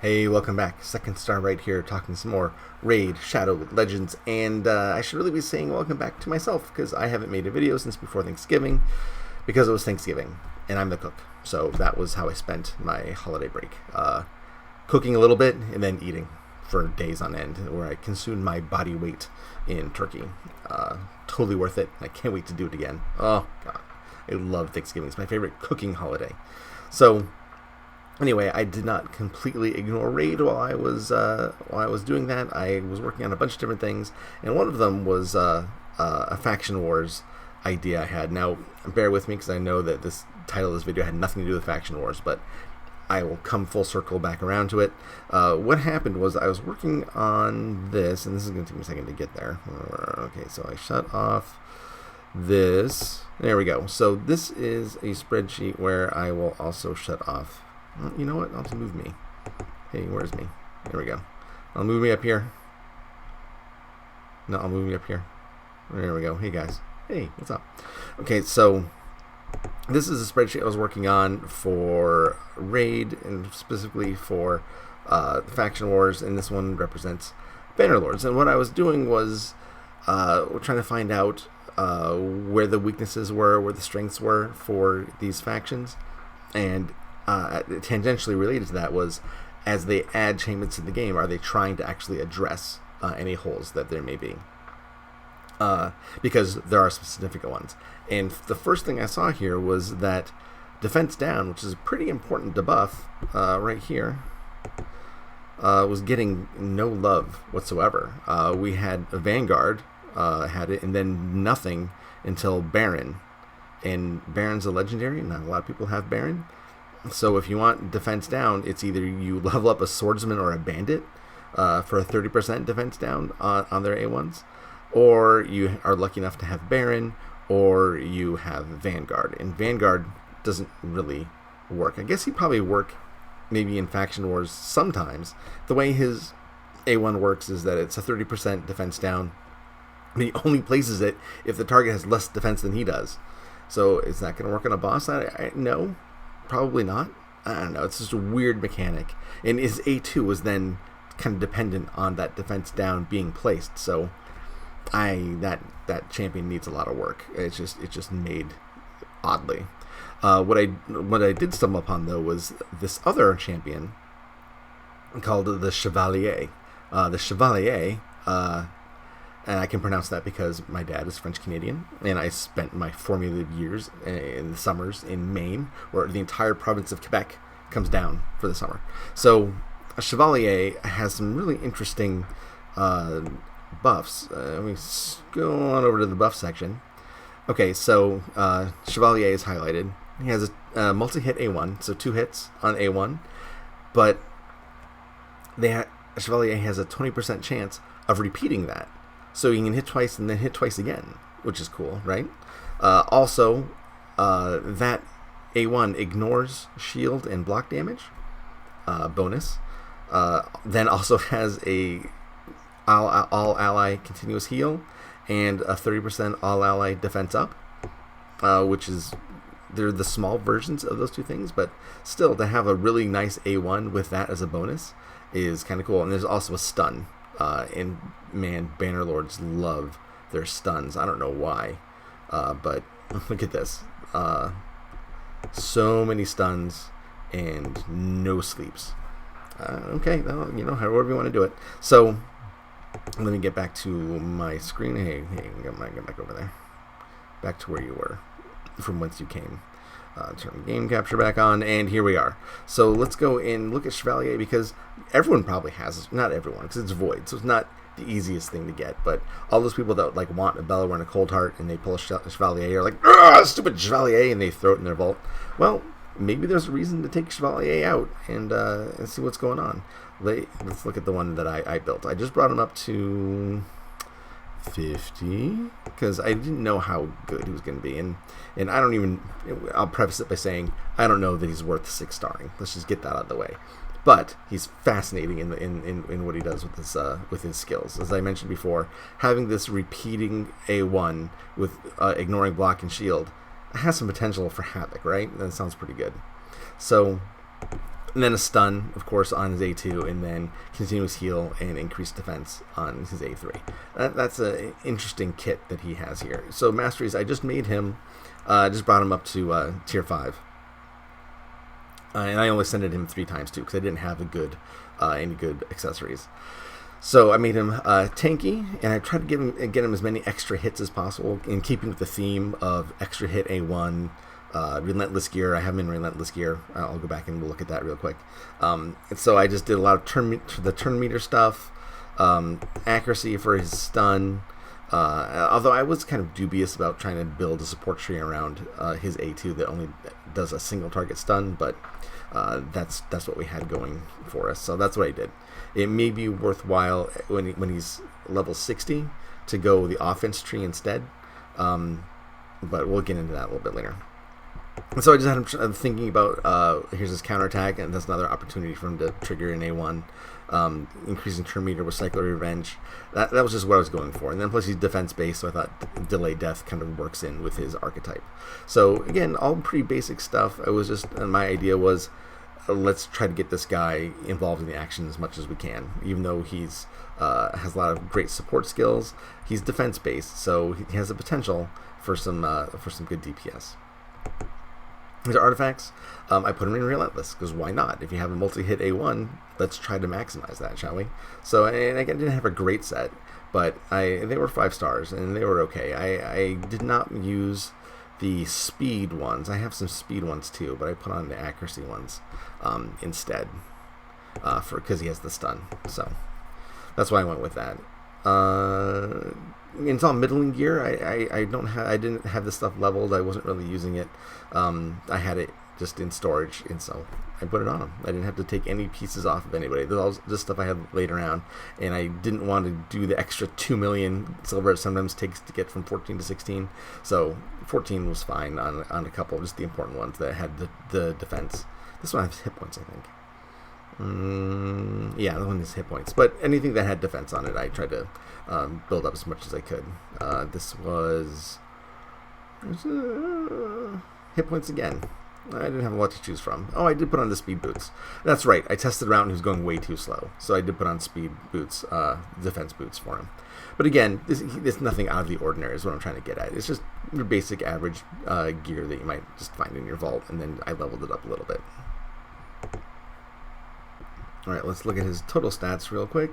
Hey, welcome back. Second Star right here, talking some more Raid, Shadow, Legends, and I should really be saying welcome back to myself, because I haven't made a video since before Thanksgiving, because it was Thanksgiving, and I'm the cook. So that was how I spent my holiday break. Cooking a little bit, and then eating for days on end, where I consumed my body weight in turkey. Totally worth it. I can't wait to do it again. Oh, God. I love Thanksgiving. It's my favorite cooking holiday. So anyway, I did not completely ignore Raid while I was doing that. I was working on a bunch of different things, and one of them was a Faction Wars idea I had. Now, bear with me, because I know that this title of this video had nothing to do with Faction Wars, but I will come full circle back around to it. What happened was I was working on this, and this is going to take me a second to get there. Okay, so I shut off this. There we go. So this is a spreadsheet where I will also shut off. You know what? I'll just move me. Hey, where's me? There we go. I'll move me up here. No, I'll move me up here. There we go. Hey, guys. Hey, what's up? Okay, so this is a spreadsheet I was working on for Raid, and specifically for Faction Wars, and this one represents Banner Lords. And what I was doing was trying to find out where the weaknesses were, where the strengths were for these factions, and tangentially related to that was, as they add champions to the game, are they trying to actually address any holes that there may be? Because there are some significant ones. And the first thing I saw here was that defense down, which is a pretty important debuff right here, was getting no love whatsoever. We had a Vanguard had it, and then nothing until Baron. And Baron's a legendary, and not a lot of people have Baron. So if you want defense down, it's either you level up a swordsman or a bandit for a 30% defense down on their A1s, or you are lucky enough to have Baron, or you have Vanguard. And Vanguard doesn't really work. I guess he'd probably work maybe in Faction Wars sometimes. The way his A1 works is that it's a 30% defense down, and he only places it if the target has less defense than he does. So is that going to work on a boss? No. Probably not. I don't know. It's just a weird mechanic. And his A2 was then kind of dependent on that defense down being placed. So that champion needs a lot of work. It's just made oddly. What I did stumble upon though was this other champion called the Chevalier. The Chevalier, and I can pronounce that because my dad is French Canadian, and I spent my formative years in the summers in Maine, where the entire province of Quebec comes down for the summer. So a Chevalier has some really interesting buffs. Let me go on over to the buff section. Okay, so Chevalier is highlighted. He has a multi-hit A1, so 2 hits on A1, but Chevalier has a 20% chance of repeating that. So you can hit twice and then hit twice again, which is cool, right? Also, that A1 ignores shield and block damage bonus. Then also has a all ally continuous heal and a 30% all ally defense up, which is, they're the small versions of those two things, but still to have a really nice A1 with that as a bonus is kind of cool. And there's also a stun. And man, Banner Lords love their stuns. I don't know why, but look at this. So many stuns and no sleeps. Okay, well, however you want to do it. So let me get back to my screen. Hey, get back over there. Back to where you were, from whence you came. Turn game capture back on, and here we are. So let's go and look at Chevalier, because everyone probably has, not everyone, because it's void, so it's not the easiest thing to get, but all those people that want a Bellower and a Cold Heart, and they pull a Chevalier, are like, stupid Chevalier, and they throw it in their vault. Well, maybe there's a reason to take Chevalier out and see what's going on. Let's look at the one that I built. I just brought him up to 50 because I didn't know how good he was going to be, and I'll preface it by saying I don't know that he's worth 6-starring. Let's just get that out of the way. But he's fascinating in what he does with his skills. As I mentioned before, having this repeating A1 with ignoring block and shield has some potential for havoc, right? That sounds pretty good. So And then a stun, of course, on his A2, and then continuous heal and increased defense on his A3. That's an interesting kit that he has here. So masteries, I just made him, just brought him up to tier 5. And I only sent it him 3 times too, because I didn't have any good accessories. So I made him tanky, and I tried to get him as many extra hits as possible, in keeping with the theme of extra hit A1, relentless gear. I have him in relentless gear. I'll go back and we'll look at that real quick. And so I just did a lot of turn meter stuff, accuracy for his stun. Although I was kind of dubious about trying to build a support tree around his A2 that only does a single target stun, but that's what we had going for us. So that's what I did. It may be worthwhile when he's level 60 to go the offense tree instead, but we'll get into that a little bit later. And so I just had him thinking about, here's his counterattack, and that's another opportunity for him to trigger an A1. Increasing turn meter with Cycler Revenge. That was just what I was going for. And then plus he's defense based, so I thought Delay Death kind of works in with his archetype. So again, all pretty basic stuff. It was just, my idea was, let's try to get this guy involved in the action as much as we can. Even though he's has a lot of great support skills, he's defense based, so he has the potential for some good DPS. His artifacts, I put him in Relentless, because why not? If you have a multi-hit A1, let's try to maximize that, shall we? So, and again, I didn't have a great set, but they were 5 stars, and they were okay. I did not use the speed ones. I have some speed ones too, but I put on the accuracy ones instead, because he has the stun. So that's why I went with that. It's all middling gear. I didn't have this stuff leveled. I wasn't really using it. I had it just in storage, and so I put it on him. I didn't have to take any pieces off of anybody. There's all this stuff I had laid around, and I didn't want to do the extra 2 million silver it sometimes takes to get from 14 to 16. So 14 was fine on a couple, just the important ones that had the defense. This one has hit points, I think. Yeah, the one is hit points, but anything that had defense on it, I tried to build up as much as I could. This was hit points again. I didn't have a lot to choose from. Oh, I did put on the speed boots. That's right. I tested around and he was going way too slow, so I did put on speed boots, defense boots for him. But again, this nothing out of the ordinary is what I'm trying to get at. It's just your basic average gear that you might just find in your vault, and then I leveled it up a little bit. All right, let's look at his total stats real quick.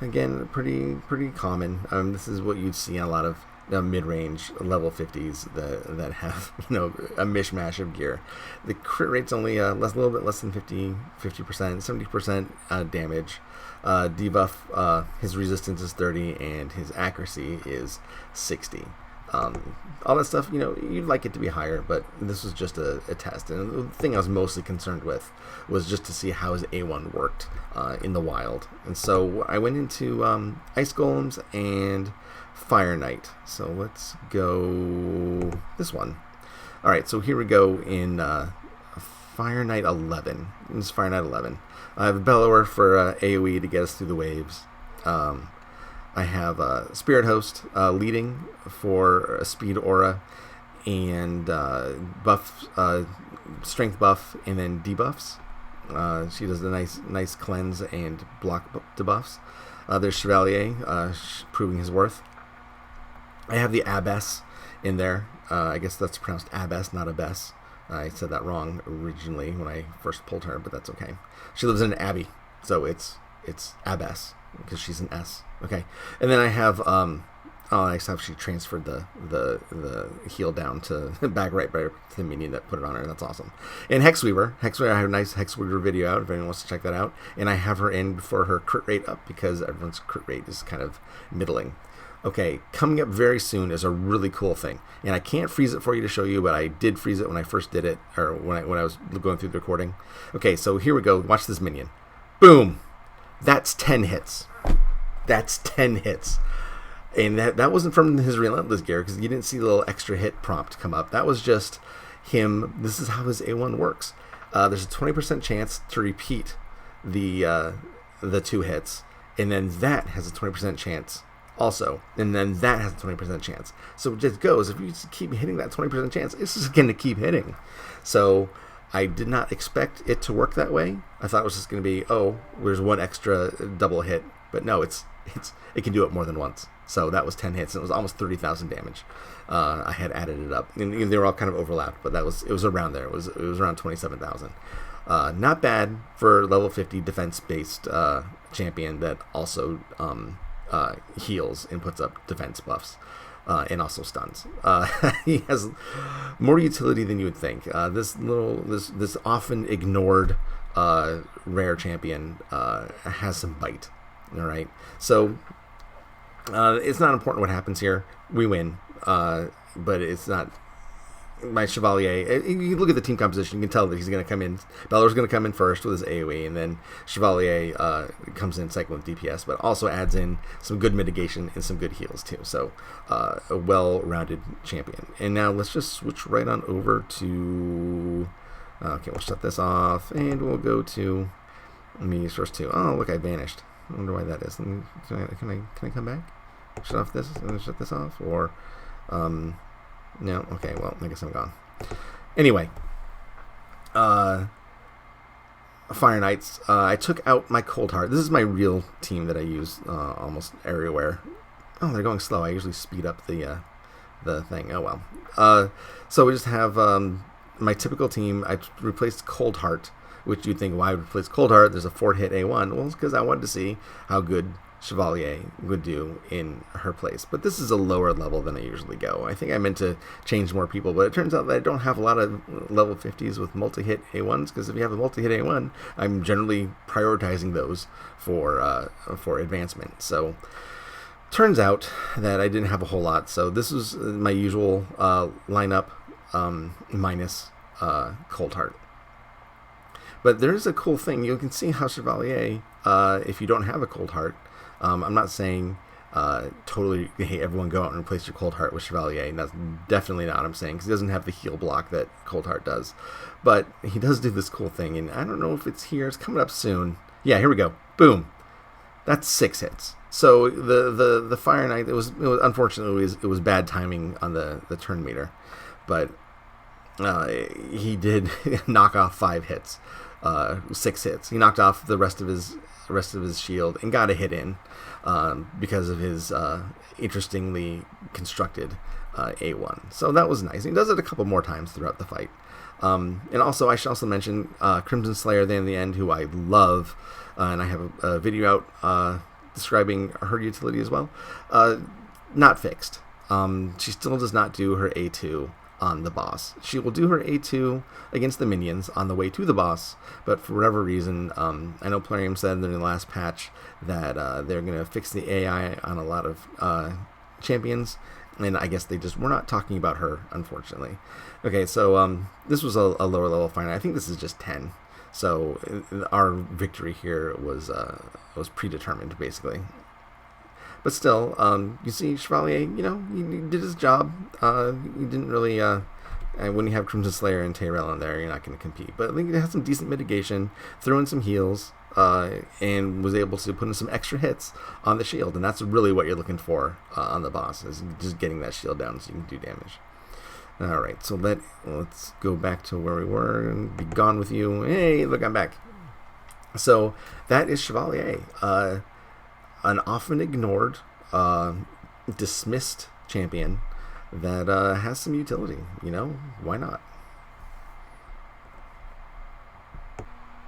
Again, pretty common. This is what you'd see in a lot of mid-range level 50s that have a mishmash of gear. The crit rate's only a little bit less than 50%, 70% damage. Debuff, his resistance is 30 and his accuracy is 60. All that stuff, you'd like it to be higher, but this was just a test. And the thing I was mostly concerned with was just to see how his A1 worked in the wild. And so I went into Ice Golems and Fire Knight. So let's go this one. All right, so here we go in Fire Knight 11. This is Fire Knight 11. I have a Bellower for AoE to get us through the waves. I have Spirit Host leading for a speed aura and buff, strength buff, and then debuffs. She does the nice cleanse and block debuffs. There's Chevalier proving his worth. I have the Abbess in there. I guess that's pronounced Abbess, not Abbess. I said that wrong originally when I first pulled her, but that's okay. She lives in an abbey, so it's Abbess because she's an S. Okay, and then I have I have she transferred the heal down to back right to the minion that put it on her. That's awesome. And Hexweaver, I have a nice Hexweaver video out if anyone wants to check that out. And I have her in for her crit rate up because everyone's crit rate is kind of middling. Okay, coming up very soon is a really cool thing, and I can't freeze it for you to show you, but I did freeze it when I first did it, or when I was going through the recording. Okay, so here we go. Watch this minion. Boom. That's 10 hits. That's 10 hits. And that wasn't from his Relentless gear, because you didn't see the little extra hit prompt come up. That was just him. This is how his A1 works. There's a 20% chance to repeat the 2 hits, and then that has a 20% chance also, and then that has a 20% chance. So it just goes, if you just keep hitting that 20% chance, it's just going to keep hitting. So I did not expect it to work that way. I thought it was just going to be, oh, there's one extra double hit, but no, it can do it more than once. So that was 10 hits, and it was almost 30,000 damage. I had added it up, and they were all kind of overlapped, but it was around there. It was around 27,000. Not bad for level 50 defense-based champion that also heals and puts up defense buffs. And also stuns. He has more utility than you would think. This often ignored rare champion has some bite. All right, so it's not important what happens here. We win, but it's not. My Chevalier, you look at the team composition, you can tell that he's going to come in. Balor's going to come in first with his AoE, and then Chevalier comes in second with DPS, but also adds in some good mitigation and some good heals too. So a well-rounded champion. And now let's just switch right on over to. Okay, we'll shut this off, and we'll go to Media Source 2. Oh, look, I vanished. I wonder why that is. Can I come back? Shut off this? Shut this off, or no? Okay, well, I guess I'm gone. Anyway, Fire Knights. I took out my Cold Heart. This is my real team that I use almost everywhere. Oh, they're going slow. I usually speed up the thing. Oh well. So we just have my typical team. I replaced Cold Heart, which you'd think, why would replace Cold Heart? There's a 4-hit A1. Well, it's because I wanted to see how good Chevalier would do in her place. But this is a lower level than I usually go. I think I meant to change more people, but it turns out that I don't have a lot of level 50s with multi-hit A1s, because if you have a multi-hit A1, I'm generally prioritizing those for advancement. So turns out that I didn't have a whole lot. So this was my usual lineup minus Cold Heart. But there's a cool thing. You can see how Chevalier, if you don't have a Cold Heart, I'm not saying totally, hey, everyone go out and replace your Cold Heart with Chevalier. And that's definitely not what I'm saying, because he doesn't have the heal block that Cold Heart does. But he does do this cool thing, and I don't know if it's here. It's coming up soon. Yeah, here we go. Boom. That's 6 hits. So the Fire Knight, it was unfortunately it was bad timing on the turn meter, but he did knock off 5 hits, 6 hits. He knocked off the rest of his shield and got a hit in because of his interestingly constructed A1. So that was nice. He does it a couple more times throughout the fight. And also, I should also mention Crimson Slayer there in the end, who I love, and I have a video out describing her utility as well. Not fixed. She still does not do her A2 on the boss. She will do her A2 against the minions on the way to the boss, but for whatever reason, I know Plarium said in the last patch that they're going to fix the AI on a lot of champions, and I guess they just were not talking about her, unfortunately. Okay, so this was a lower level fight. I think this is just 10, so our victory here was predetermined, basically. But still, you see, Chevalier, he did his job. He didn't really, when you have Crimson Slayer and Tyrell in there, you're not going to compete. But I think he had some decent mitigation, threw in some heals, and was able to put in some extra hits on the shield. And that's really what you're looking for on the boss, is just getting that shield down so you can do damage. Alright, so let's go back to where we were and be gone with you. Hey, look, I'm back. So that is Chevalier. An often ignored, dismissed champion that has some utility. Why not?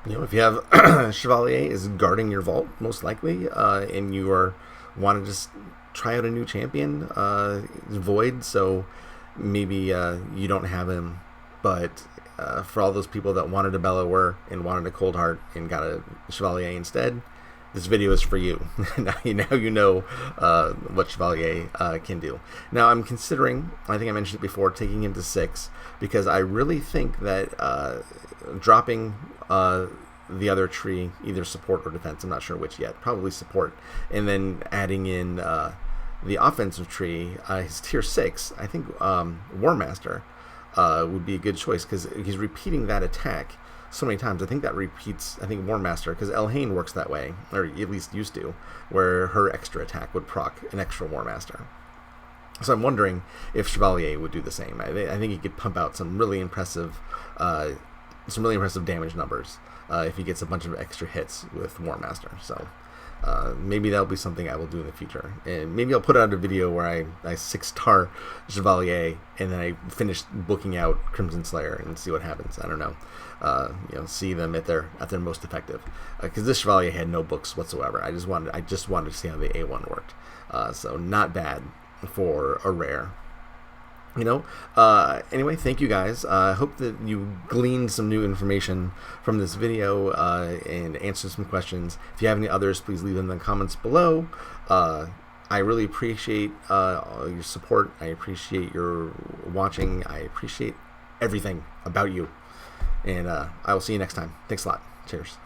If you have Chevalier is guarding your vault, most likely, and you want to just try out a new champion, Void, so maybe you don't have him, but for all those people that wanted a Bellower and wanted a Cold Heart and got a Chevalier instead, this video is for you. Now you know what Chevalier can do. Now I'm considering, I think I mentioned it before, taking him to 6, because I really think that dropping the other tree, either support or defense, I'm not sure which yet, probably support, and then adding in the offensive tree, his tier 6, I think War Master would be a good choice, because he's repeating that attack so many times. I think that repeats, I think War Master, because Elhain works that way, or at least used to, where her extra attack would proc an extra War Master. So I'm wondering if Chevalier would do the same. I think he could pump out some really impressive damage numbers if he gets a bunch of extra hits with War Master. So maybe that'll be something I will do in the future. And maybe I'll put out a video where I 6-star Chevalier and then I finish booking out Crimson Slayer and see what happens. I don't know. See them at their most effective. Because this Chevalier had no books whatsoever. I just wanted to see how the A1 worked. So not bad for a rare. Anyway, thank you guys. I hope that you gleaned some new information from this video and answered some questions. If you have any others, please leave them in the comments below. I really appreciate your support. I appreciate your watching. I appreciate everything about you. And I will see you next time. Thanks a lot. Cheers.